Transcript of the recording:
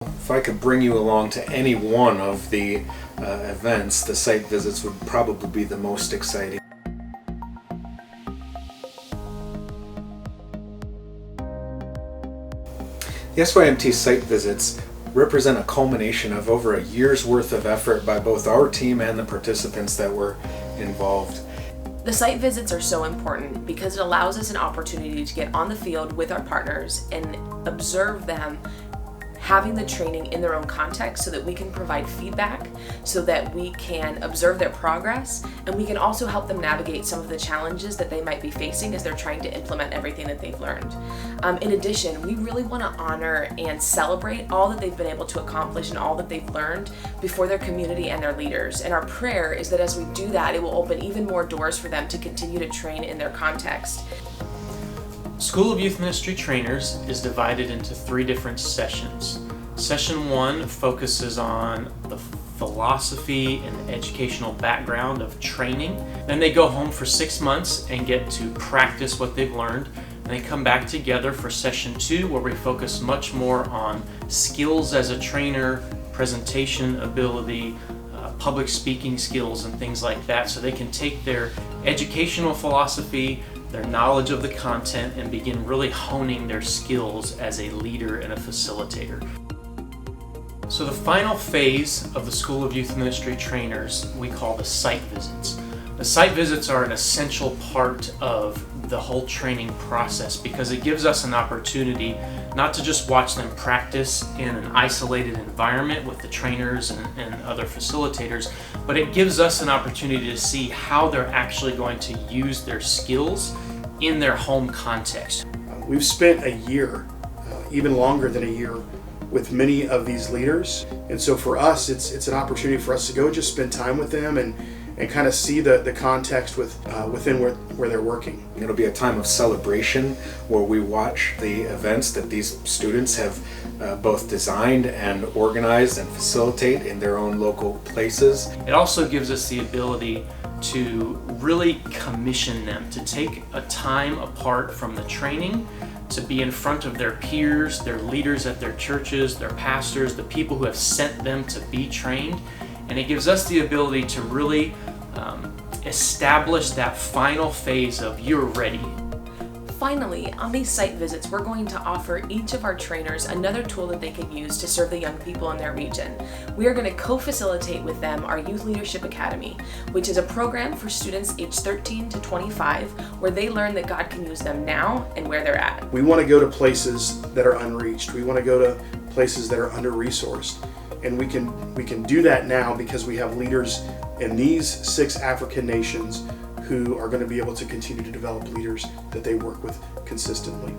If I could bring you along to any one of the events, the site visits would probably be the most exciting. The SYMT site visits represent a culmination of over a year's worth of effort by both our team and the participants that were involved. The site visits are so important because it allows us an opportunity to get on the field with our partners and observe them having the training in their own context so that we can provide feedback, so that we can observe their progress, and we can also help them navigate some of the challenges that they might be facing as they're trying to implement everything that they've learned. In addition, we really want to honor and celebrate all that they've been able to accomplish and all that they've learned before their community and their leaders. And our prayer is that as we do that, it will open even more doors for them to continue to train in their context. School of Youth Ministry Trainers is divided into 3 different sessions. Session 1 focuses on the philosophy and educational background of training. Then they go home for 6 months and get to practice what they've learned. And they come back together for Session 2, where we focus much more on skills as a trainer, presentation ability, public speaking skills and things like that, so they can take their educational philosophy, their knowledge of the content, and begin really honing their skills as a leader and a facilitator. So the final phase of the School of Youth Ministry Trainers we call the site visits. The site visits are an essential part of the whole training process because it gives us an opportunity not to just watch them practice in an isolated environment with the trainers and other facilitators, but it gives us an opportunity to see how they're actually going to use their skills in their home context. We've spent a year, even longer than a year, with many of these leaders, and so for us it's an opportunity for us to go just spend time with them and kind of see the context within where they're working. It'll be a time of celebration where we watch the events that these students have both designed and organized and facilitate in their own local places. It also gives us the ability to really commission them to take a time apart from the training to be in front of their peers, their leaders at their churches, their pastors, the people who have sent them to be trained. And it gives us the ability to really establish that final phase of you're ready. Finally, on these site visits, we're going to offer each of our trainers another tool that they can use to serve the young people in their region. We are going to co-facilitate with them our Youth Leadership Academy, which is a program for students aged 13 to 25, where they learn that God can use them now and where they're at. We want to go to places that are unreached. We want to go to places that are under-resourced. And we can do that now because we have leaders in these 6 African nations who are going to be able to continue to develop leaders that they work with consistently.